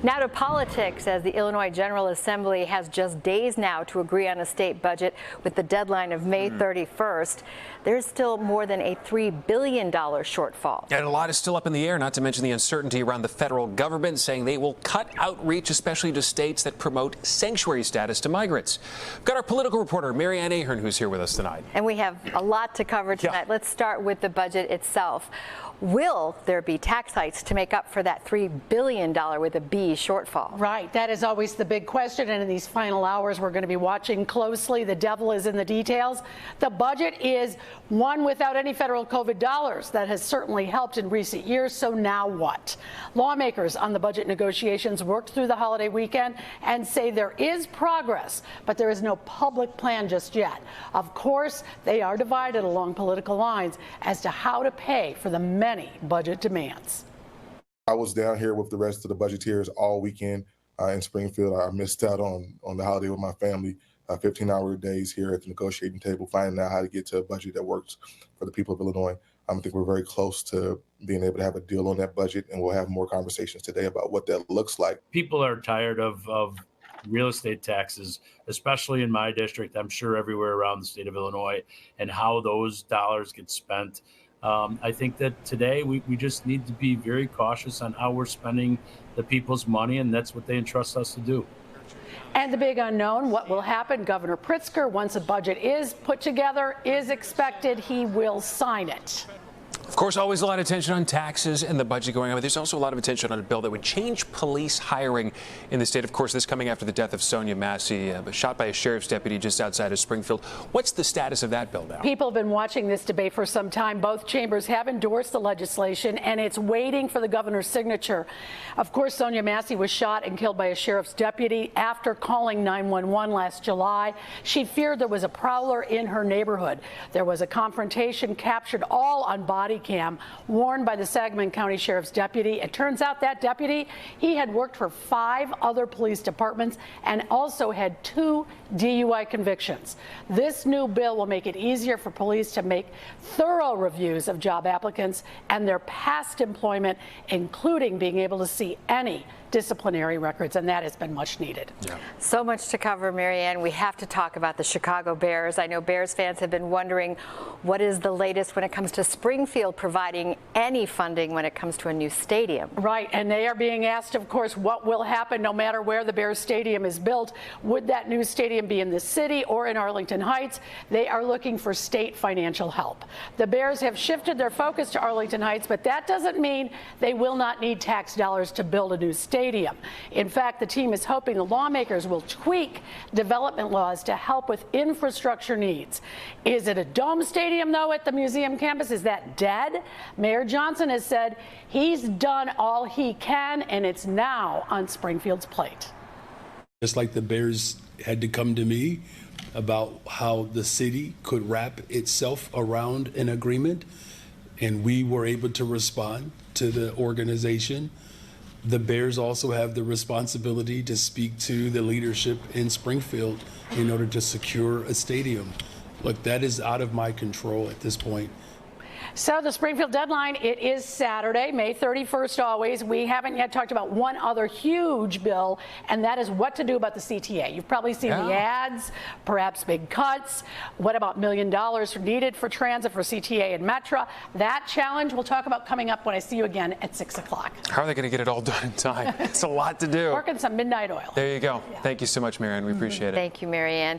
Now to politics, as the Illinois General Assembly has just days now to agree on a state budget with the deadline of May 31st. There's still more than a $3 billion shortfall. And a lot is still up in the air, not to mention the uncertainty around the federal government saying they will cut outreach, especially to states that promote sanctuary status to migrants. We've got our political reporter, Mary Ann Ahern, who's here with us tonight. And we have a lot to cover tonight. Let's start with the budget itself. Will there be tax hikes to make up for that $3 billion with a B shortfall? Right. That is always the big question. And in these final hours, we're going to be watching closely. The devil is in the details. The budget is one without any federal COVID dollars. That has certainly helped in recent years. So now what? Lawmakers on the budget negotiations worked through the holiday weekend and say there is progress, but there is no public plan just yet. Of course, they are divided along political lines as to how to pay for the many budget demands. I was down here with the rest of the budgeteers all weekend in Springfield. I missed out on the holiday with my family, 15-hour days here at the negotiating table, finding out how to get to a budget that works for the people of Illinois. I think we're very close to being able to have a deal on that budget, and we'll have more conversations today about what that looks like. People are tired of real estate taxes, especially in my district, I'm sure everywhere around the state of Illinois, and how those dollars get spent. I think that today we just need to be very cautious on how we're spending the people's money, and that's what they entrust us to do. And the big unknown, what will happen? Governor Pritzker, once a budget is put together, is expected he will sign it. Of course, always a lot of attention on taxes and the budget going on, but there's also a lot of attention on a bill that would change police hiring in the state. Of course, this coming after the death of Sonia Massey, shot by a sheriff's deputy just outside of Springfield. What's the status of that bill now? People have been watching this debate for some time. Both chambers have endorsed the legislation, and it's waiting for the governor's signature. Of course, Sonia Massey was shot and killed by a sheriff's deputy after calling 911 last July. She feared there was a prowler in her neighborhood. There was a confrontation captured all on body cam, warned by the Sangamon County Sheriff's deputy. It turns out that deputy, he had worked for 5 other police departments and also had 2 DUI convictions. This new bill will make it easier for police to make thorough reviews of job applicants and their past employment, including being able to see any disciplinary records, and that has been much needed. Yeah. So much to cover, Mary Ann. We have to talk about the Chicago Bears. I know Bears fans have been wondering what is the latest when it comes to Springfield providing any funding when it comes to a new stadium. Right, and they are being asked, of course, what will happen no matter where the Bears stadium is built. Would that new stadium be in the city or in Arlington Heights? They are looking for state financial help. The Bears have shifted their focus to Arlington Heights, but that doesn't mean they will not need tax dollars to build a new stadium. In fact, the team is hoping the lawmakers will tweak development laws to help with infrastructure needs. Is it a dome stadium, though, at the museum campus? Is that dead? Mayor Johnson has said he's done all he can, and it's now on Springfield's plate. Just like the Bears had to come to me about how the city could wrap itself around an agreement, and we were able to respond to the organization. The Bears also have the responsibility to speak to the leadership in Springfield in order to secure a stadium. Look, that is out of my control at this point. So the Springfield deadline, it is Saturday, May 31st always. We haven't yet talked about one other huge bill, and that is what to do about the CTA. You've probably seen the ads, perhaps big cuts. What about $1 million needed for transit for CTA and Metra? That challenge we'll talk about coming up when I see you again at 6 o'clock. How are they going to get it all done in time? It's a lot to do. Working some midnight oil. There you go. Yeah. Thank you so much, Mary Ann. We appreciate it. Thank you, Mary Ann.